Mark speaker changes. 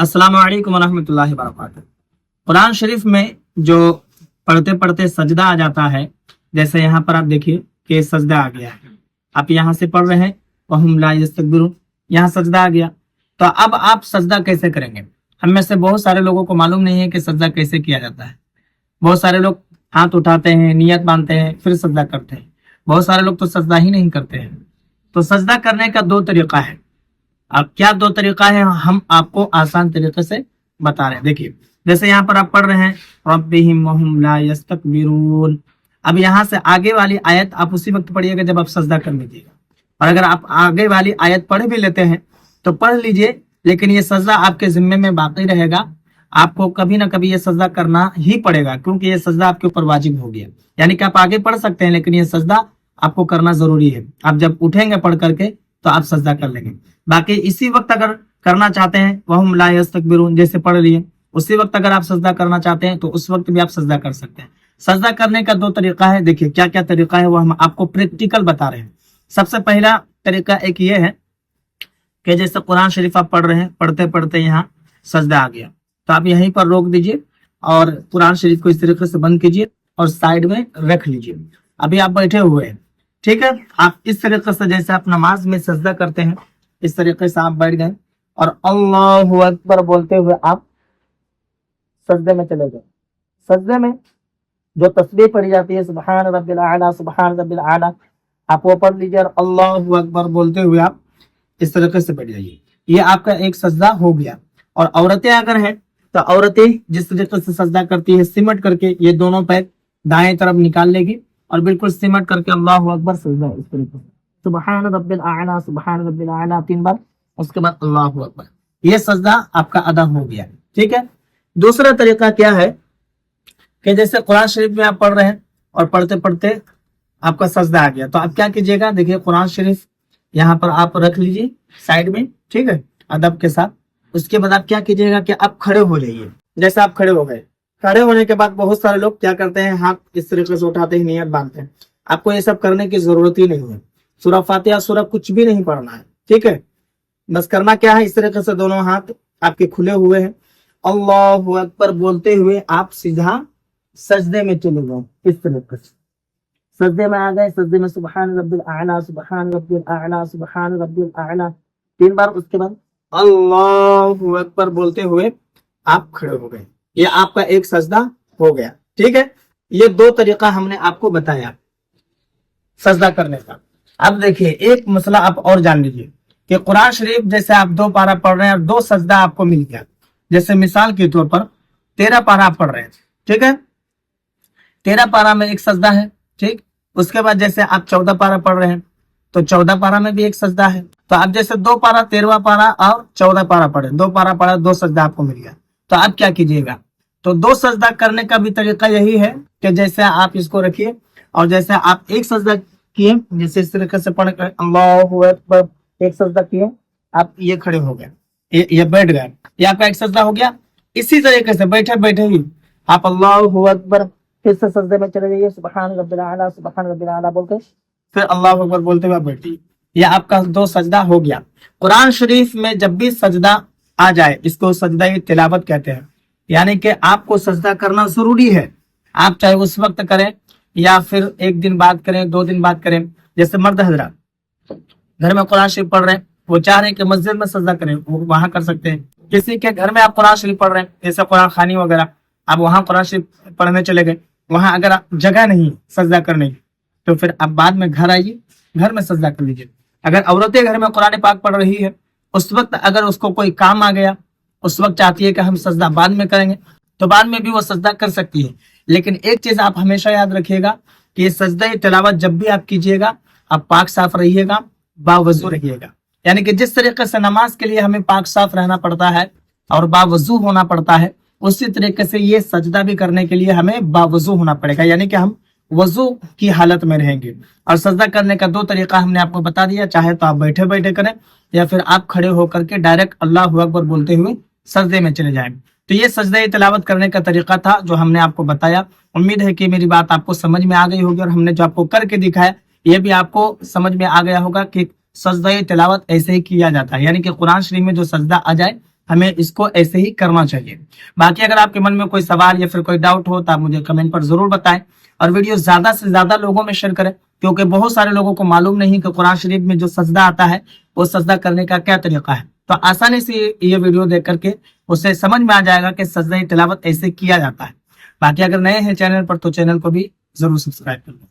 Speaker 1: अस्सलाम वालेकुम रहमतुल्लाहि वबरकातुहू। कुरान शरीफ में जो पढ़ते पढ़ते सजदा आ जाता है, जैसे यहाँ पर आप देखिए कि सजदा आ गया है। आप यहाँ से पढ़ रहे हैं वहुम ला यस्तकबिरून, यहाँ सजदा आ गया। तो अब आप सजदा कैसे करेंगे? हम में से बहुत सारे लोगों को मालूम नहीं है कि सजदा कैसे किया जाता है। बहुत सारे लोग हाथ उठाते हैं, नियत बांधते हैं, फिर सजदा करते हैं। बहुत सारे लोग तो सजदा ही नहीं करते हैं। तो सजदा करने का दो तरीका है। अब क्या दो तरीका है, हम आपको आसान तरीके से बता रहे हैं। देखिए, जैसे यहाँ पर आप पढ़ रहे हैं रब्बिहिम वहुम ला यस्तकबिरून। अब यहाँ से आगे वाली आयत आप उसी वक्त पढ़िएगा जब आप सजदा कर लीजिएगा। और अगर आप आगे वाली आयत पढ़ भी लेते हैं तो पढ़ लीजिए, लेकिन ये सजदा आपके जिम्मे में बाकी रहेगा। आपको कभी ना कभी ये सजदा करना ही पड़ेगा, क्योंकि ये सजदा आपके ऊपर वाजिब हो गया। यानी कि आप आगे पढ़ सकते हैं, लेकिन ये सजदा आपको करना जरूरी है। आप जब उठेंगे पढ़ करके तो आप सजदा कर लेंगे। बाकी इसी वक्त अगर करना चाहते हैं वहुम ला यस्तकबिरून, जैसे पढ़ लिए, उसी वक्त अगर आप सजदा करना चाहते हैं तो उस वक्त भी आप सजदा कर सकते हैं। सजदा करने का दो तरीका है। देखिए क्या क्या तरीका है वो हम आपको प्रैक्टिकल बता रहे हैं। सबसे पहला तरीका एक ये है कि जैसे कुरान शरीफ आप पढ़ रहे हैं, पढ़ते पढ़ते यहाँ सजदा आ गया, तो आप यहीं पर रोक दीजिए और कुरान शरीफ को इस तरीके से बंद कीजिए और साइड में रख लीजिए। अभी आप बैठे हुए हैं, ठीक है। आप इस तरीके से जैसे आप नमाज में सजदा करते हैं, इस तरीके से आप बैठ गए और अल्लाहु अकबर बोलते हुए आप सजदे में चले गए। सजदे में जो तस्बीह पढ़ी जाती है सुबहान रब्बिल आला, सुबहान रब्बिल आला, आप वो पढ़ लीजिए और अल्लाहु अकबर बोलते हुए आप इस तरीके से बैठ जाइए। ये आपका एक सजदा हो गया। और औरतें अगर हैं तो औरतें जिस तरीके से सजदा करती है, सिमट करके ये दोनों पैर दाएं तरफ निकाल लेगी और बिल्कुल सिमट करके अल्लाहु अकबर सजदा इस तरीके से सुबहान रब्बिल आला, सुबहान रब्बिल आला 3 बार, उसके बाद अल्लाहु अकबर। ये सजदा आपका अदा हो गया, ठीक है। दूसरा तरीका क्या है कि जैसे कुरान शरीफ में आप पढ़ रहे हैं और पढ़ते पढ़ते आपका सजदा आ गया, तो आप क्या कीजिएगा, देखिए कुरान शरीफ यहाँ पर आप रख लीजिए साइड में, ठीक है, अदब के साथ। उसके बाद आप क्या कीजिएगा कि आप खड़े हो जाइए। जैसे आप खड़े हो गए, खड़े होने के बाद बहुत सारे लोग क्या करते हैं, हाथ इस तरीके से उठाते हैं, नियत बांधते हैं। आपको ये सब करने की जरूरत ही नहीं है। सूरह फातिहा सूरह कुछ भी नहीं पढ़ना है, ठीक है। बस करना क्या है, इस तरीके से दोनों हाथ आपके खुले हुए हैं, अल्लाहु अकबर बोलते हुए आप सीधा सजदे में चले गए। इस तरीके से सजदे में आ गए। सजदे में सुबहान रब्बिल आला, सुबहान रब्बिल आला, सुबहान रब्बिल आला 3 बार, उसके बाद अल्लाहु अकबर बोलते हुए आप खड़े हो गए। ये आपका एक सजदा हो गया, ठीक है। ये दो तरीका हमने आपको बताया सजदा करने का। अब देखिए एक मसला आप और जान लीजिए कि कुरान शरीफ जैसे आप 2 पारा पढ़ रहे हैं और 2 सजदा आपको मिल गया। जैसे मिसाल के तौर पर 13 पारा आप पढ़ रहे हैं, ठीक है। 13 पारा में एक सजदा है, ठीक। उसके बाद जैसे आप 14 पारा पढ़ रहे हैं तो 14 पारा में भी एक सजदा है। तो आप जैसे 2 पारा, 13वां पारा और 14 पारा पढ़े, 2 पारा पढ़ा, 2 सजदा आपको मिल गया। तो आप क्या कीजिएगा, तो 2 सजदा करने का भी तरीका यही है कि जैसे आप इसको रखिए और जैसे आप एक सजदा किए, जैसे इस तरीके से पढ़ कर अल्लाहु अकबर एक सजदा किए, आप ये खड़े हो गए, ये बैठ गए, ये आपका एक सजदा हो गया। इसी तरीके से बैठे बैठे ही आप अल्लाहु अकबर फिर से सजदे में चले जाइए, सुबहान रब्बिल आला, सुबहान रब्बिल आला बोल के फिर अल्लाहु अकबर बोलते हुए बैठिए। ये आपका 2 सजदा हो गया। कुरान शरीफ में जब भी सजदा आ जाए, इसको सजदा तिलावत कहते हैं। यानी कि आपको सजदा करना जरूरी है। आप चाहे उस वक्त करें या फिर 1 दिन बाद करें, 2 दिन बाद करें। जैसे मर्द हजरात घर में कुरान शरीफ पढ़ रहे हैं, वो चाह रहे हैं कि मस्जिद में सजदा करें, वो वहां कर सकते हैं। किसी के घर में आप कुरान शरीफ पढ़ रहे हैं, जैसे कुरान खानी वगैरह, आप वहां कुरान शरीफ पढ़ने चले गए, वहां अगर जगह नहीं सजदा करने की, तो फिर आप बाद में घर आइए, घर में सजदा कर लीजिए। अगर औरतें घर में कुरान पाक पढ़ रही है, उस वक्त अगर उसको कोई काम आ गया, उस वक्त चाहती है कि हम सजदा बाद में करेंगे, तो बाद में भी वो सजदा कर सकती है। लेकिन एक चीज आप हमेशा याद रखिएगा कि सजदा तिलावत जब भी आप कीजिएगा, आप पाक साफ रहिएगा, बावजू रहिएगा। यानी कि जिस तरीके से नमाज के लिए हमें पाक साफ रहना पड़ता है और बावजू होना पड़ता है, उसी तरीके से ये सजदा भी करने के लिए हमें बावजू होना पड़ेगा। यानी कि हम वजू की हालत में रहेंगे। और सजदा करने का 2 तरीका हमने आपको बता दिया, चाहे तो आप बैठे बैठे करें या फिर आप खड़े होकर के डायरेक्ट अल्लाहु अकबर बोलते हुए सजदे में चले जाएं। तो ये सजदा तिलावत करने का तरीका था जो हमने आपको बताया। उम्मीद है कि मेरी बात आपको समझ में आ गई होगी और हमने जो आपको करके दिखाया ये भी आपको समझ में आ गया होगा कि सजदा तिलावत ऐसे ही किया जाता है। यानी कि कुरान शरीफ में जो सजदा आ जाए ہمیں اس کو ایسے ہی کرنا چاہیے. باقی اگر آپ کے من میں کوئی سوال یا پھر کوئی ڈاؤٹ ہو تو آپ مجھے کمنٹ پر ضرور بتائیں اور ویڈیو زیادہ سے زیادہ لوگوں میں شیئر کریں, کیونکہ بہت سارے لوگوں کو معلوم نہیں کہ قرآن شریف میں جو سجدہ آتا ہے وہ سجدہ کرنے کا کیا طریقہ ہے. تو آسانی سے یہ ویڈیو دیکھ کر کے اسے سمجھ میں آ جائے گا کہ سجدہ تلاوت ایسے کیا جاتا ہے. باقی اگر نئے ہیں چینل پر تو چینل کو بھی ضرور سبسکرائب کر لیں.